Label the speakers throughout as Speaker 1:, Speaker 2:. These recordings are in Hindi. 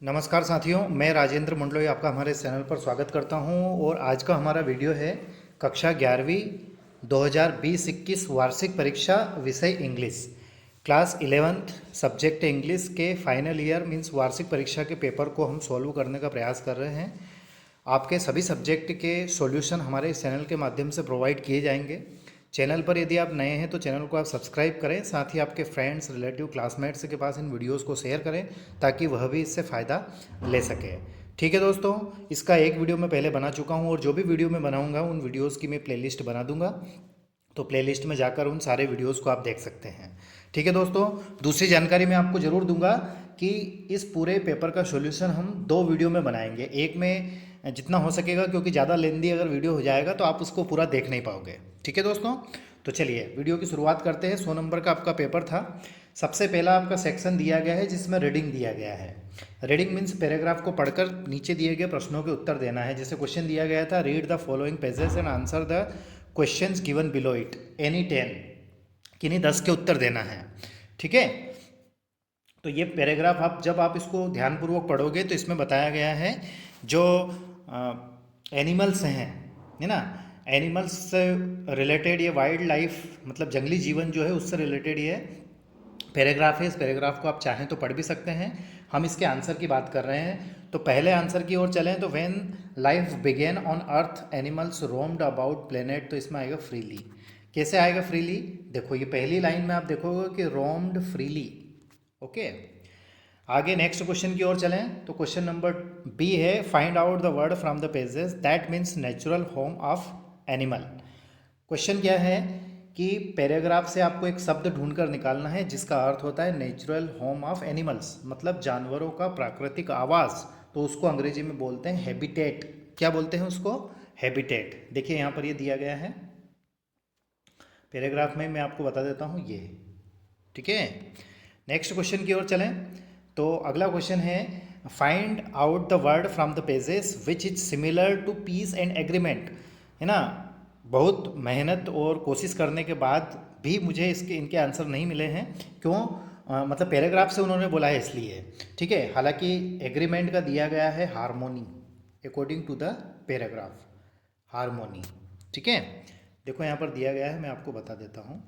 Speaker 1: नमस्कार साथियों, मैं राजेंद्र मंडलोई आपका हमारे चैनल पर स्वागत करता हूं। और आज का हमारा वीडियो है कक्षा 11वीं 2020-21 वार्षिक परीक्षा विषय English, class 11th subject English के फाइनल ईयर मीन्स वार्षिक परीक्षा के पेपर को हम सॉल्व करने का प्रयास कर रहे हैं। आपके सभी सब्जेक्ट के सॉल्यूशन हमारे इस चैनल के माध्यम से प्रोवाइड किए जाएंगे। चैनल पर यदि आप नए हैं तो चैनल को आप सब्सक्राइब करें, साथ ही आपके फ्रेंड्स, रिलेटिव, क्लासमेट्स के पास इन वीडियोस को शेयर करें ताकि वह भी इससे फ़ायदा ले सके। ठीक है दोस्तों, इसका एक वीडियो मैं पहले बना चुका हूं और जो भी वीडियो मैं बनाऊंगा उन वीडियोस की मैं प्लेलिस्ट बना दूंगा, तो प्लेलिस्ट में जाकर उन सारे वीडियोस को आप देख सकते हैं। ठीक है दोस्तों, दूसरी जानकारी मैं आपको ज़रूर दूंगा कि इस पूरे पेपर का सॉल्यूशन हम दो वीडियो में बनाएंगे। एक में जितना हो सकेगा, क्योंकि ज़्यादा लेंदी अगर वीडियो हो जाएगा तो आप उसको पूरा देख नहीं पाओगे। ठीक है दोस्तों, तो चलिए वीडियो की शुरुआत करते हैं। 100 नंबर का आपका पेपर था। सबसे पहला आपका सेक्शन दिया गया है जिसमें रीडिंग दिया गया है। रीडिंग मीन्स पैराग्राफ को पढ़कर नीचे दिए गए प्रश्नों के उत्तर देना है। जैसे क्वेश्चन दिया गया था, read the following pages and answer the questions given below it, any 10, किन्हीं 10 के उत्तर देना है। ठीक है, तो ये पैराग्राफ जब आप इसको ध्यानपूर्वक पढ़ोगे तो इसमें बताया गया है जो एनिमल्स हैं, है ना, एनिमल्स से रिलेटेड ये वाइल्ड लाइफ मतलब जंगली जीवन जो है उससे रिलेटेड ये पैराग्राफ है। इस पैराग्राफ को आप चाहें तो पढ़ भी सकते हैं। हम इसके आंसर की बात कर रहे हैं, तो पहले आंसर की ओर चलें तो when life began on earth animals roamed about planet, तो इसमें आएगा फ्रीली। कैसे आएगा फ्रीली? देखो ये पहली लाइन में आप देखोगे कि रोम्ड फ्रीली। ओके, आगे नेक्स्ट क्वेश्चन की ओर चलें तो क्वेश्चन नंबर बी है, find out the word from the pages that means natural home of animal. Question क्या है कि पैराग्राफ से आपको एक शब्द ढूंढकर निकालना है जिसका अर्थ होता है नेचुरल होम ऑफ एनिमल्स, मतलब जानवरों का प्राकृतिक आवास। तो उसको अंग्रेजी में बोलते हैं हैबिटेट। क्या बोलते हैं उसको? हैबिटेट। देखिए यहाँ पर ये दिया गया है पैराग्राफ में, मैं आपको बता देता हूँ ये। ठीक है, नेक्स्ट क्वेश्चन की ओर चलें तो अगला क्वेश्चन है, find out the word from the pages which is similar to peace and agreement. है ना, बहुत मेहनत और कोशिश करने के बाद भी मुझे इनके आंसर नहीं मिले हैं। क्यों? मतलब पैराग्राफ से उन्होंने बोला है इसलिए। ठीक है, हालांकि एग्रीमेंट का दिया गया है harmony, according to the paragraph, harmony. ठीक है, देखो यहाँ पर दिया गया है, मैं आपको बता देता हूँ,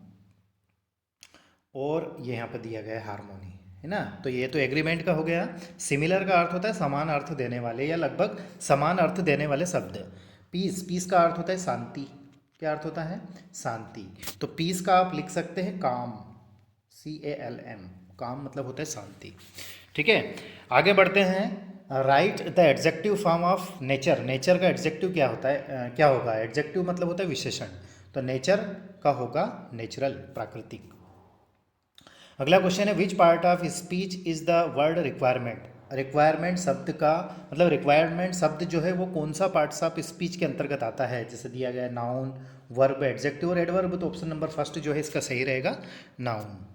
Speaker 1: और ये यहाँ पर दिया गया है हारमोनी, है ना। तो ये तो एग्रीमेंट का हो गया। सिमिलर का अर्थ होता है समान अर्थ देने वाले या लगभग समान अर्थ देने वाले शब्द। पीस, पीस का अर्थ होता है शांति। क्या अर्थ होता है? शांति। तो पीस का आप लिख सकते हैं काम, CALM, काम मतलब होता है शांति। ठीक है, आगे बढ़ते हैं। Right the adjective form of nature. Nature का एडजेक्टिव क्या होता है, क्या होगा? एडजेक्टिव मतलब होता है विशेषण, तो नेचर का होगा नेचुरल, प्राकृतिक। अगला क्वेश्चन है, which part of speech is the word requirement. Requirement शब्द का मतलब रिक्वायरमेंट शब्द जो है वो कौन सा पार्ट्स ऑफ स्पीच के अंतर्गत आता है? जैसे दिया गया है नाउन, वर्ब, एडजेक्टिव और एडवर्ब, तो ऑप्शन नंबर फर्स्ट जो है इसका सही रहेगा, नाउन।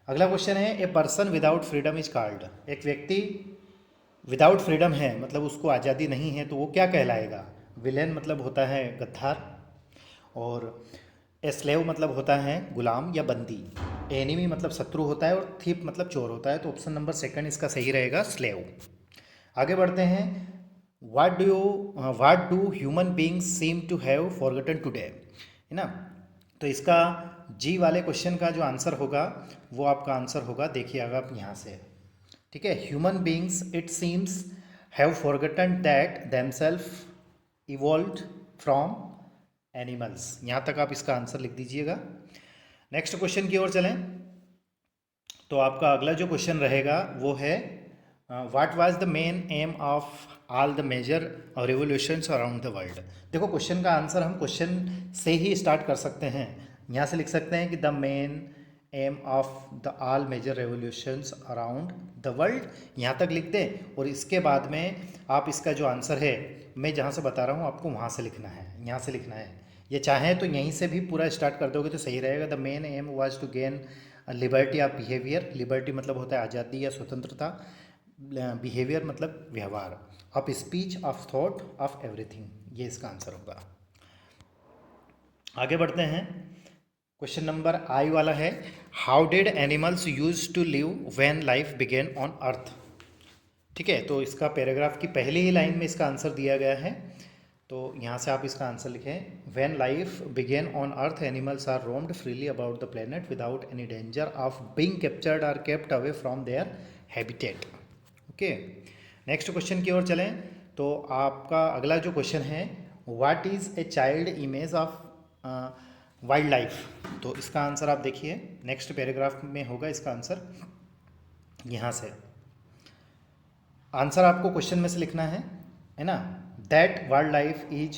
Speaker 1: अगला क्वेश्चन है, a person without freedom is called. एक व्यक्ति विदाउट फ्रीडम है मतलब उसको आज़ादी नहीं है, तो वो क्या कहलाएगा? विलेन मतलब होता है गद्दार, और स्लेव मतलब होता है गुलाम या बंदी, एनिमी मतलब शत्रु होता है, और थीप मतलब चोर होता है। तो ऑप्शन नंबर सेकंड इसका सही रहेगा, स्लेव। आगे बढ़ते हैं, what do human beings seem to have forgotten today, है ना। तो इसका जी वाले क्वेश्चन का जो आंसर होगा वो आपका आंसर होगा, देखिए अगर आप यहाँ से, ठीक है, human beings it seems have forgotten that themself evolved from animals. यहाँ तक आप इसका आंसर लिख दीजिएगा। नेक्स्ट क्वेश्चन की ओर चलें तो आपका अगला जो क्वेश्चन रहेगा वो है, what was the main aim of all the major revolutions around the world. देखो क्वेश्चन का आंसर हम क्वेश्चन से ही स्टार्ट कर सकते हैं। यहाँ से लिख सकते हैं कि the main aim of the all major revolutions around the world, यहाँ तक लिख दें, और इसके बाद में आप इसका जो आंसर है मैं जहाँ से बता रहा हूँ आपको वहाँ से लिखना है, यहाँ से लिखना है। ये चाहें तो यहीं से भी पूरा स्टार्ट कर दोगे तो सही रहेगा। The main aim was to gain liberty of behaviour. Liberty मतलब होता है आज़ादी या स्वतंत्रता, बिहेवियर मतलब व्यवहार, of speech, of thought, of everything, ये इसका आंसर होगा। आगे बढ़ते हैं, क्वेश्चन नंबर आई वाला है, how did animals use to live when life began on earth. ठीक है, तो इसका पैराग्राफ की पहली ही लाइन में इसका आंसर दिया गया है। तो यहाँ से आप इसका आंसर लिखें, when life began on earth animals are roamed freely about the planet without any danger of being captured or kept away from their habitat. Okay, next question की ओर चलें। तो आपका अगला जो क्वेश्चन है, what is a child image of wild life. तो इसका आंसर आप देखिए, नेक्स्ट पैराग्राफ में होगा इसका आंसर। यहाँ से आंसर आपको क्वेश्चन में से लिखना है ना। That wild life is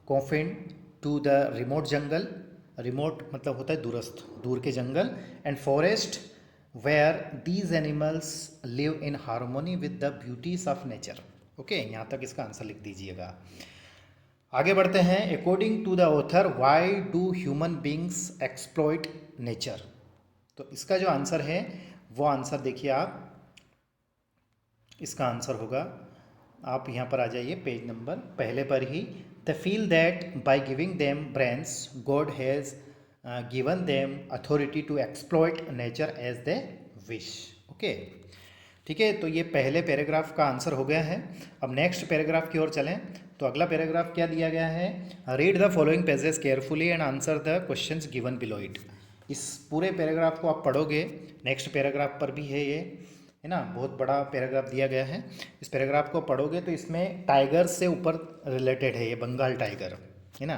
Speaker 1: confined to the remote jungle, remote मतलब होता है दूरस्थ, दूर के जंगल, and forest where these animals live in harmony with the beauties of nature. Okay, यहाँ तक इसका आंसर लिख दीजिएगा। आगे बढ़ते हैं। According to the author, why do human beings exploit nature. तो इसका जो आंसर है वो आंसर देखिए आप, इसका आंसर होगा, आप यहाँ पर आ जाइए पेज नंबर पहले पर ही। They feel that by giving them brains God has given them authority to exploit nature as they wish. Okay, ठीक है, तो ये पहले पैराग्राफ का आंसर हो गया है। अब नेक्स्ट पैराग्राफ की ओर चलें। तो अगला पैराग्राफ क्या दिया गया है, read the following pages carefully and answer the questions given below it. इस पूरे पैराग्राफ को आप पढ़ोगे, नेक्स्ट पैराग्राफ पर भी है ये, है ना, बहुत बड़ा पैराग्राफ दिया गया है। इस पैराग्राफ को पढ़ोगे तो इसमें टाइगर से ऊपर रिलेटेड है, ये बंगाल टाइगर, है ना।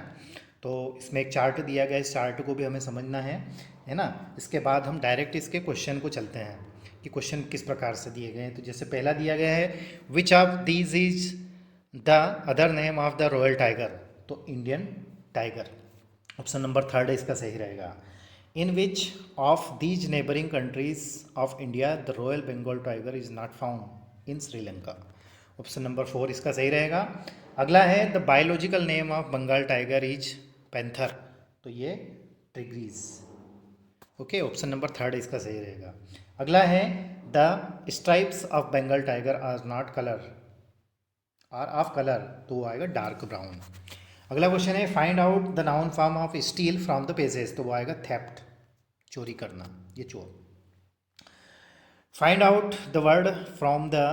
Speaker 1: तो इसमें एक चार्ट दिया गया है, इस चार्ट को भी हमें समझना है ना। इसके बाद हम डायरेक्ट इसके क्वेश्चन को चलते हैं कि क्वेश्चन किस प्रकार से दिए गए हैं। तो जैसे पहला दिया गया है, which of these is the other name of the royal tiger. तो इंडियन टाइगर, ऑप्शन नंबर 3 इसका सही रहेगा। In which of these neighbouring countries of India the royal Bengal tiger is not found in Sri Lanka. Option number 4 इसका सही रहेगा। अगला है, the biological name of Bengal tiger is panther. तो ये टिग्रीज। ओके, ऑप्शन नंबर 3 इसका सही रहेगा। अगला है, the stripes of Bengal tiger are not colour, or of colour, तो वो आएगा डार्क ब्राउन। अगला क्वेश्चन है, find out the noun form of steal from the pages. तो वो आएगा थेफ्ट, चोरी करना, ये चोर। Find out the word from the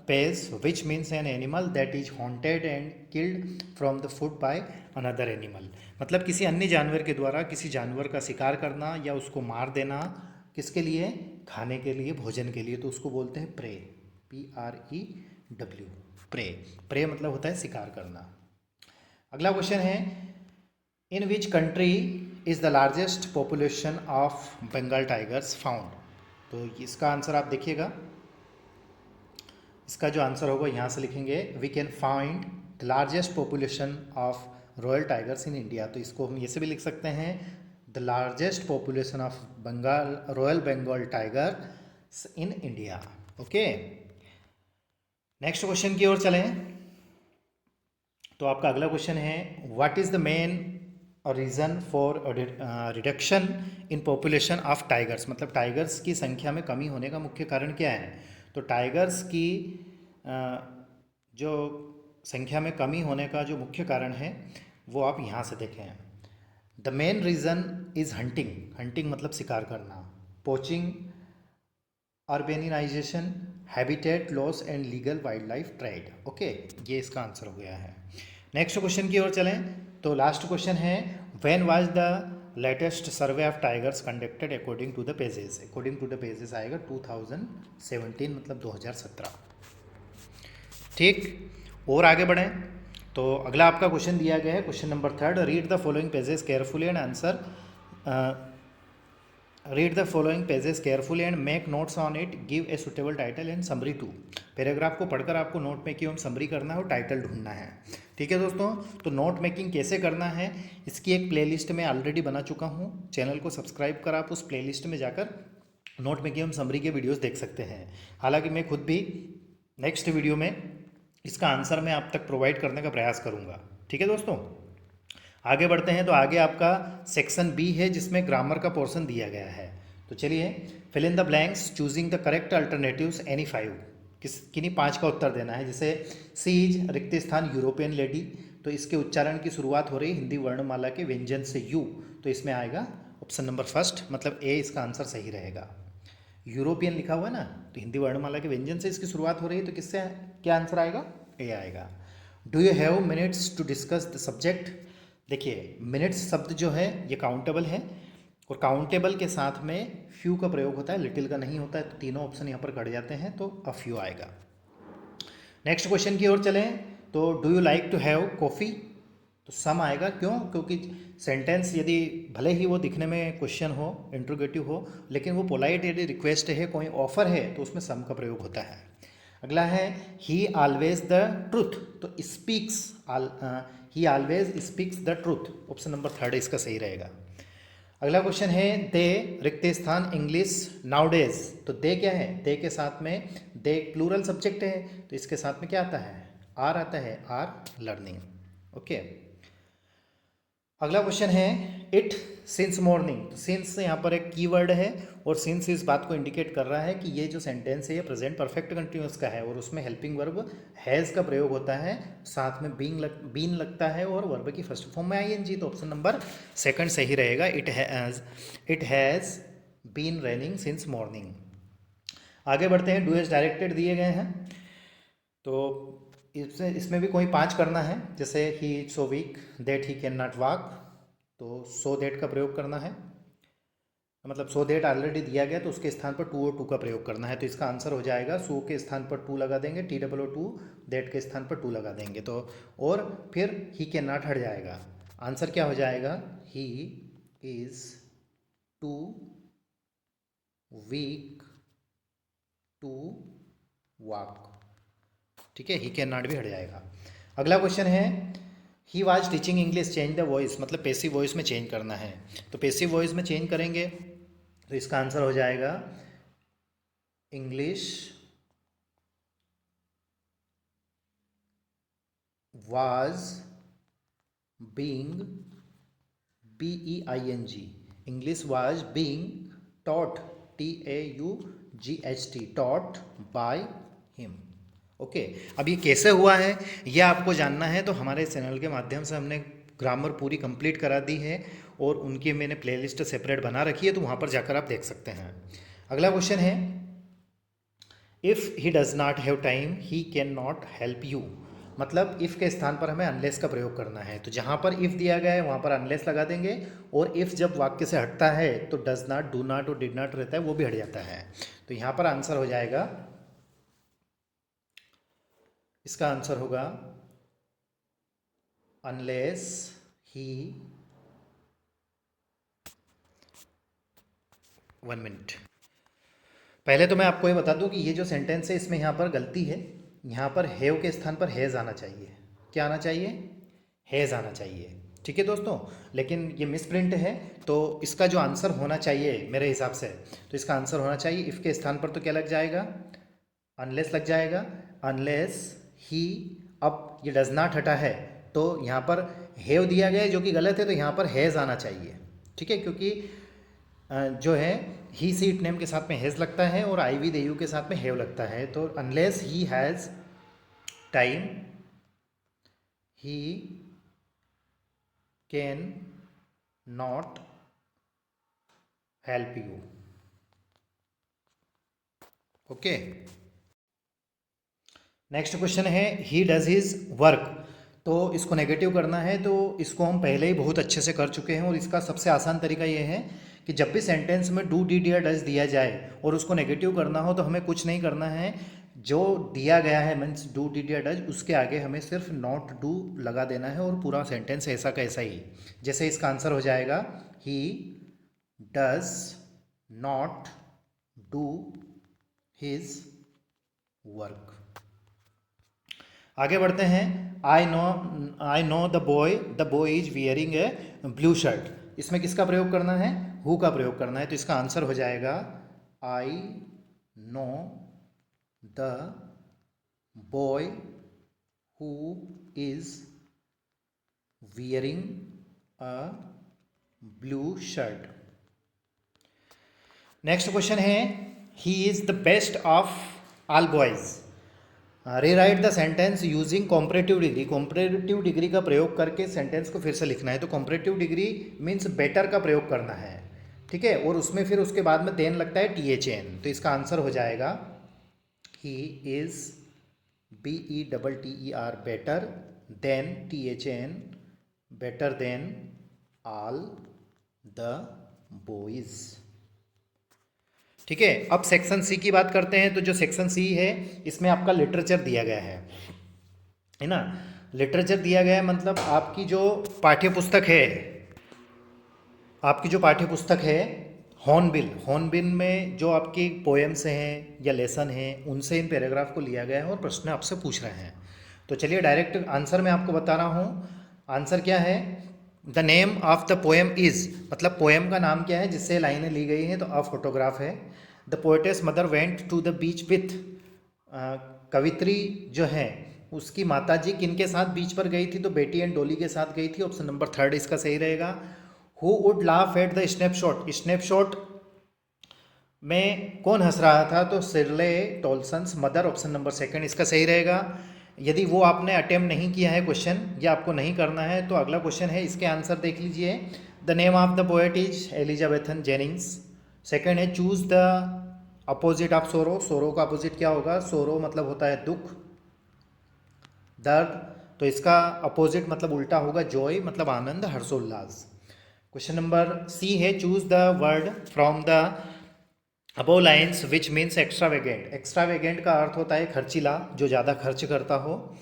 Speaker 1: page which means an animal that is haunted and killed from the food by another animal. मतलब किसी अन्य जानवर के द्वारा किसी जानवर का शिकार करना या उसको मार देना, किसके लिए, खाने के लिए, भोजन के लिए, तो उसको बोलते हैं प्रे, PREW, प्रे। प्रे मतलब होता है शिकार करना। अगला क्वेश्चन है, in which country is the largest population of Bengal tigers found. तो इसका आंसर आप देखिएगा, इसका जो आंसर होगा यहाँ से लिखेंगे, we can find the largest population of royal tigers in India. तो इसको हम ऐसे भी लिख सकते हैं, the largest population of Bengal royal Bengal tiger in India. Okay, next question की ओर चलें। तो आपका अगला क्वेश्चन है, what is the main reason for reduction in population of tigers. मतलब टाइगर्स की संख्या में कमी होने का मुख्य कारण क्या है। तो टाइगर्स की जो संख्या में कमी होने का जो मुख्य कारण है वो आप यहाँ से देखें। The main reason is hunting, hunting मतलब शिकार करना, poaching, urbanisation, habitat loss and legal wild life trade. Okay, ये इसका आंसर हो गया है। नेक्स्ट क्वेश्चन की ओर चलें। तो लास्ट क्वेश्चन है, when was the latest survey of tigers conducted according to the pages. According to the pages आएगा 2017, मतलब 2017। ठीक, और आगे बढ़ें। तो अगला आपका क्वेश्चन दिया गया है, question number 3, read the following pages carefully and answer, read the following pages carefully and make notes on it, give a suitable title and summary to. Paragraph को पढ़कर आपको नोट मेकिंग एवं समरी करना है और टाइटल ढूंढना है। ठीक है दोस्तों, तो नोट मेकिंग कैसे करना है इसकी एक प्लेलिस्ट में ऑलरेडी बना चुका हूँ, चैनल को सब्सक्राइब कर आप उस प्लेलिस्ट में जाकर नोट मेकिंग एवं समरी के वीडियोज़ देख सकते हैं। हालाँकि मैं खुद भी नेक्स्ट वीडियो में इसका आंसर मैं आप तक प्रोवाइड करने का प्रयास करूँगा। ठीक है दोस्तों, आगे बढ़ते हैं। तो आगे आपका सेक्शन बी है जिसमें ग्रामर का पोर्शन दिया गया है। तो चलिए, fill in the blanks choosing the correct alternatives any 5, किन्हीं 5 का उत्तर देना है। जैसे सीज, रिक्त स्थान, यूरोपियन लेडी, तो इसके उच्चारण की शुरुआत हो रही है हिंदी वर्णमाला के व्यंजन से यू, तो इसमें आएगा ऑप्शन नंबर 1, मतलब ए इसका आंसर सही रहेगा। यूरोपियन लिखा हुआ है ना, तो हिंदी वर्णमाला के व्यंजन से इसकी शुरुआत हो रही है, तो किससे क्या आंसर आएगा? ए आएगा। Do you have minutes to discuss the subject? देखिए मिनट्स शब्द जो है ये काउंटेबल है, और काउंटेबल के साथ में फ्यू का प्रयोग होता है, लिटिल का नहीं होता है, तो तीनों ऑप्शन यहाँ पर कट जाते हैं, तो अ फ्यू आएगा। नेक्स्ट क्वेश्चन की ओर चलें, तो do you like to have coffee? तो सम आएगा। क्यों? क्योंकि सेंटेंस यदि भले ही वो दिखने में क्वेश्चन हो, इंट्रोगेटिव हो, लेकिन वो पोलाइट यदि रिक्वेस्ट है, कोई ऑफर है, तो उसमें सम का प्रयोग होता है। अगला है ही ऑलवेज द ट्रूथ, तो speaks, he always speaks the truth, option number 3 इसका सही रहेगा। अगला क्वेश्चन है दे रिक्त स्थान इंग्लिश नाउडेज, तो दे क्या है? दे के साथ में दे प्लूरल सब्जेक्ट है, तो इसके साथ में क्या आता है? आर आता है, आर लर्निंग। ओके। अगला क्वेश्चन है इट सिंस मॉर्निंग, तो सिंस यहाँ पर एक कीवर्ड है, और सिंस इस बात को इंडिकेट कर रहा है कि ये जो सेंटेंस है ये प्रेजेंट परफेक्ट कंटिन्यूअस का है, और उसमें हेल्पिंग वर्ब हैज़ का प्रयोग होता है, साथ में बीन लगता है, और वर्ब की फर्स्ट फॉर्म में आईएनजी, तो ऑप्शन नंबर 2 सही रहेगा। It has been raining since morning. आगे बढ़ते हैं, डू एज डायरेक्टेड दिए गए हैं, तो इसमें भी कोई 5 करना है, जैसे ही so weak that he can not walk, तो सो दैट का प्रयोग करना है, मतलब सो दैट ऑलरेडी दिया गया, तो उसके स्थान पर टू और टू का प्रयोग करना है, तो इसका आंसर हो जाएगा सो के स्थान पर टू लगा देंगे, TOO, दैट के स्थान पर टू लगा देंगे, तो और फिर ही कैन नॉट हट जाएगा। आंसर क्या हो जाएगा? He is too weak to walk. ठीक है, ही कैन नॉट भी हट जाएगा। अगला क्वेश्चन है he was teaching English, change the voice, मतलब पैसिव वॉइस में चेंज करना है, तो पैसिव वॉइस में चेंज करेंगे, तो इसका आंसर हो जाएगा English was being, BEING, English was being taught, TAUGHT, taught by him. Okay. अब ये कैसे हुआ है ये आपको जानना है, तो हमारे चैनल के माध्यम से हमने ग्रामर पूरी कंप्लीट करा दी है, और उनकी मैंने प्लेलिस्ट सेपरेट बना रखी है, तो वहाँ पर जाकर आप देख सकते हैं। अगला क्वेश्चन है if he does not have time he can not help you, मतलब इफ़ के स्थान पर हमें अनलेस का प्रयोग करना है, तो जहाँ पर इफ़ दिया गया है वहाँ पर अनलेस लगा देंगे, और इफ़ जब वाक्य से हटता है तो डज नॉट, डू नॉट और डिड नॉट रहता है, वो भी हट जाता है, तो यहाँ पर आंसर हो जाएगा, इसका आंसर होगा अनलेस ही, 1 मिनट। पहले तो मैं आपको ये बता दूं कि ये जो सेंटेंस है इसमें यहाँ पर गलती है, यहाँ पर हैव के स्थान पर हैज़ आना चाहिए। क्या आना चाहिए? हैज़ आना चाहिए। ठीक है दोस्तों, लेकिन ये मिस प्रिंट है, तो इसका जो आंसर होना चाहिए मेरे हिसाब से, तो इसका आंसर होना चाहिए इफ़ के स्थान पर तो क्या लग जाएगा? अनलेस लग जाएगा। अनलेस ही, अब ये डज नॉट हटा है, तो यहाँ पर हैव दिया गया है जो कि गलत है, तो यहाँ पर हैज़ आना चाहिए। ठीक है, क्योंकि जो है ही सी इट नेम के साथ में हैज़ लगता है, और आई वी दे यू के साथ में हैव लगता है, तो unless he has time he can not help you. Okay. Next question है ही डज हिज वर्क, तो इसको नेगेटिव करना है, तो इसको हम पहले ही बहुत अच्छे से कर चुके हैं, और इसका सबसे आसान तरीका ये है कि जब भी सेंटेंस में डू डिड या डज दिया जाए और उसको नेगेटिव करना हो, तो हमें कुछ नहीं करना है, जो दिया गया है मीन्स डू डिड या डज, उसके आगे हमें सिर्फ नॉट डू लगा देना है, और पूरा सेंटेंस ऐसा का ऐसा ही। जैसे इसका आंसर हो जाएगा he does not do his work. आगे बढ़ते हैं, आई know the boy is wearing A blue shirt, इसमें किसका प्रयोग करना है? हु का प्रयोग करना है, तो इसका आंसर हो जाएगा I know the boy who is wearing a blue shirt. Next question है he is the best of all boys, rewrite the sentence using comparative degree, comparative degree का प्रयोग करके सेंटेंस को फिर से लिखना है, तो कॉम्परेटिव डिग्री मीन्स बेटर का प्रयोग करना है। ठीक है, और उसमें फिर उसके बाद में देन लगता है THAN, तो इसका आंसर हो जाएगा he is BETTER better than THAN, better than all the boys. ठीक है, अब सेक्शन सी की बात करते हैं। तो जो सेक्शन सी है इसमें आपका लिटरेचर दिया गया है ना। लिटरेचर दिया गया है मतलब आपकी जो पाठ्य पुस्तक है, आपकी जो पाठ्य पुस्तक है हॉर्नबिल में जो आपकी पोएम्स हैं या लेसन हैं उनसे इन पैराग्राफ को लिया गया है और प्रश्न आपसे पूछ रहे हैं। तो चलिए डायरेक्ट आंसर मैं आपको बता रहा हूँ। आंसर क्या है, the name of the poem is, मतलब पोएम का नाम क्या है जिससे लाइनें ली गई हैं, तो अ फोटोग्राफ है। The poetess mother went to the beach with, कवित्री जो है उसकी माताजी किनके साथ बीच पर गई थी, तो बेटी एंड डोली के साथ गई थी। ऑप्शन नंबर 3 इसका सही रहेगा। Who would laugh at the snapshot, snapshot में कौन हंस रहा था, तो सिरले टॉलसन्स मदर, ऑप्शन नंबर 2 इसका सही रहेगा। यदि वो आपने अटेम्प्ट नहीं किया है क्वेश्चन या आपको नहीं करना है तो अगला क्वेश्चन है, इसके आंसर देख लीजिए। The name of the poet is Elizabethan Jennings. Second है choose the opposite of sorrow, sorrow का अपोजिट क्या होगा, सोरो मतलब होता है दुख, दर्द, तो इसका अपोजिट मतलब उल्टा होगा जॉय, मतलब आनंद, हर्षोल्लास। क्वेश्चन नंबर सी है choose the word from the above lines which means extravagant. Extravagant का अर्थ होता है खर्चीला, जो ज़्यादा खर्च करता हो,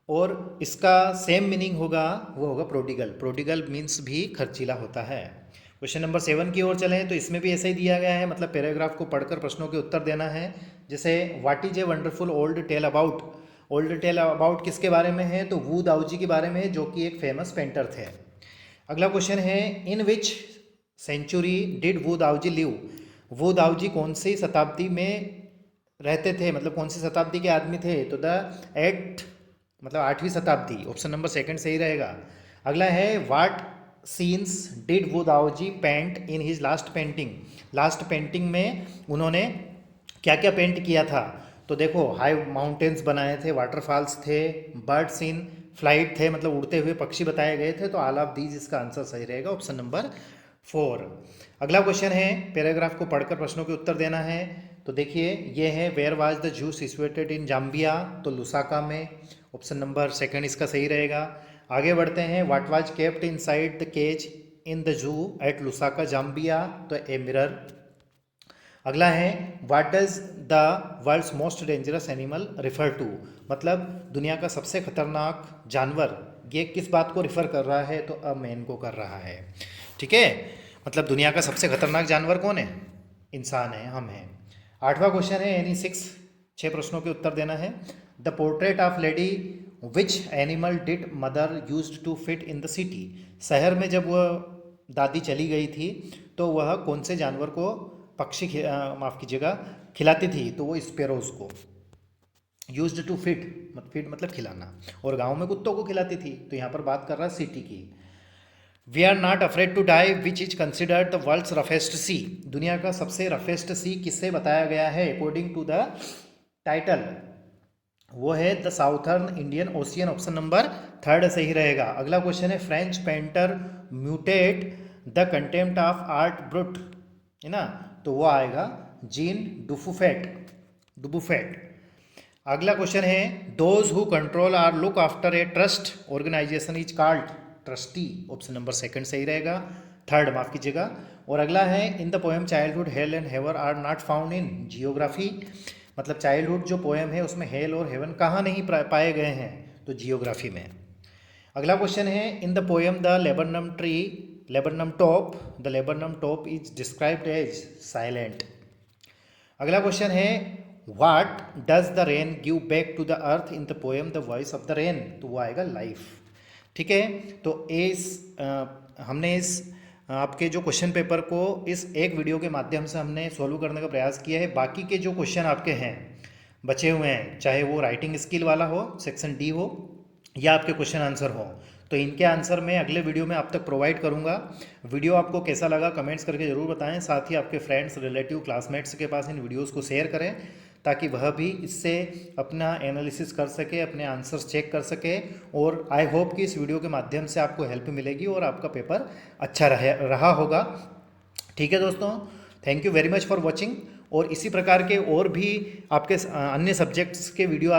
Speaker 1: और इसका सेम मीनिंग होगा, वो होगा प्रोडिगल। प्रोडिगल मीन्स भी खर्चीला होता है। क्वेश्चन नंबर 7 की ओर चलें तो इसमें भी ऐसा ही दिया गया है, मतलब पैराग्राफ को पढ़कर प्रश्नों के उत्तर देना है। जैसे what is a wonderful old tale about, old tale about किसके बारे में है, तो वू दाऊजी के बारे में है जो कि एक फेमस पेंटर थे। अगला क्वेश्चन है in which century did Wu Daozi live, वो दाऊजी कौन सी शताब्दी में रहते थे, मतलब कौन सी शताब्दी के आदमी थे, तो द 8 मतलब 8वीं शताब्दी, ऑप्शन नंबर 2 सही रहेगा। अगला है व्हाट सीन्स डिड वो Daoji paint in his last painting, last painting में उन्होंने क्या क्या पेंट किया था, तो देखो हाई माउंटेन्स बनाए थे, वाटरफॉल्स थे, बर्ड सीन फ्लाइट थे, मतलब उड़ते हुए पक्षी बताए गए थे, तो ऑल ऑफ दीज इसका आंसर सही रहेगा, ऑप्शन नंबर 4। अगला क्वेश्चन है पैराग्राफ को पढ़कर प्रश्नों के उत्तर देना है। तो देखिए ये है where was the zoo situated in Zambia, तो लुसाका में, ऑप्शन नंबर 2 इसका सही रहेगा। आगे बढ़ते हैं what was kept inside the cage in the zoo at Lusaka Zambia, तो ए मिरर। अगला है what does the world's most dangerous animal refer to, मतलब दुनिया का सबसे खतरनाक जानवर ये किस बात को रिफर कर रहा है, तो अ मैन को कर रहा है। ठीक है, मतलब दुनिया का सबसे खतरनाक जानवर कौन है, इंसान है, हम हैं। 8वां क्वेश्चन है एनी 6 प्रश्नों के उत्तर देना है। The portrait of lady which animal did mother used to fit in the city, शहर में जब वह दादी चली गई थी तो वह कौन से जानवर को पक्षी माफ़ कीजिएगा खिलाती थी, तो वो स्पेरोज को। यूज्ड टू फिट मतलब खिलाना, और गांव में कुत्तों को खिलाती थी, तो यहाँ पर बात कर रहा है सिटी की। We are not afraid to die which is considered the world's roughest sea, दुनिया का सबसे रफेस्ट सी किससे बताया गया है अकॉर्डिंग टू द टाइटल, वो है the southern Indian ocean, option number 3 सही रहेगा। अगला क्वेश्चन है French painter mutate the contempt of art brute, है ना, तो वो आएगा जीन डुबुफेट। अगला क्वेश्चन है those who control or look after a trust organisation is called trustee, option number 2 सही रहेगा, 3 माफ कीजिएगा। और अगला है in the poem childhood hell and heaven are not found in geography, मतलब चाइल्डहुड जो पोएम है उसमें हेल और हेवन कहाँ नहीं पाए गए हैं, तो जियोग्राफी में। अगला क्वेश्चन है in the poem the laburnum top is described as silent. अगला क्वेश्चन है what does the rain give back to the earth in the poem the voice of the rain, तो वो आएगा लाइफ। ठीक है, तो हमने इस आपके जो क्वेश्चन पेपर को इस एक वीडियो के माध्यम से हमने सॉल्व करने का प्रयास किया है। बाकी के जो क्वेश्चन आपके हैं बचे हुए हैं, चाहे वो राइटिंग स्किल वाला हो सेक्शन डी हो या आपके क्वेश्चन आंसर हो, तो इनके आंसर मैं अगले वीडियो में आप तक प्रोवाइड करूंगा। वीडियो आपको कैसा लगा कमेंट्स करके ज़रूर बताएं, साथ ही आपके फ्रेंड्स रिलेटिव क्लासमेट्स के पास इन वीडियोज़ को शेयर करें ताकि वह भी इससे अपना एनालिसिस कर सके, अपने आंसर्स चेक कर सके। और आई होप कि इस वीडियो के माध्यम से आपको हेल्प मिलेगी और आपका पेपर अच्छा रहा होगा। ठीक है दोस्तों, thank you very much for watching. और इसी प्रकार के और भी आपके अन्य सब्जेक्ट्स के वीडियो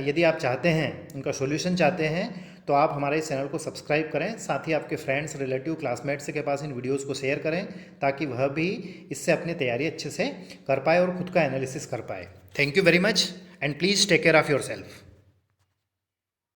Speaker 1: यदि आप चाहते हैं, उनका सॉल्यूशन चाहते हैं, तो आप हमारे इस चैनल को सब्सक्राइब करें। साथ ही आपके फ्रेंड्स, रिलेटिव, क्लासमेट्स के पास इन वीडियोस को शेयर करें, ताकि वह भी इससे अपनी तैयारी अच्छे से कर पाए और खुद का एनालिसिस कर पाए। Thank you very much and please take care of your self.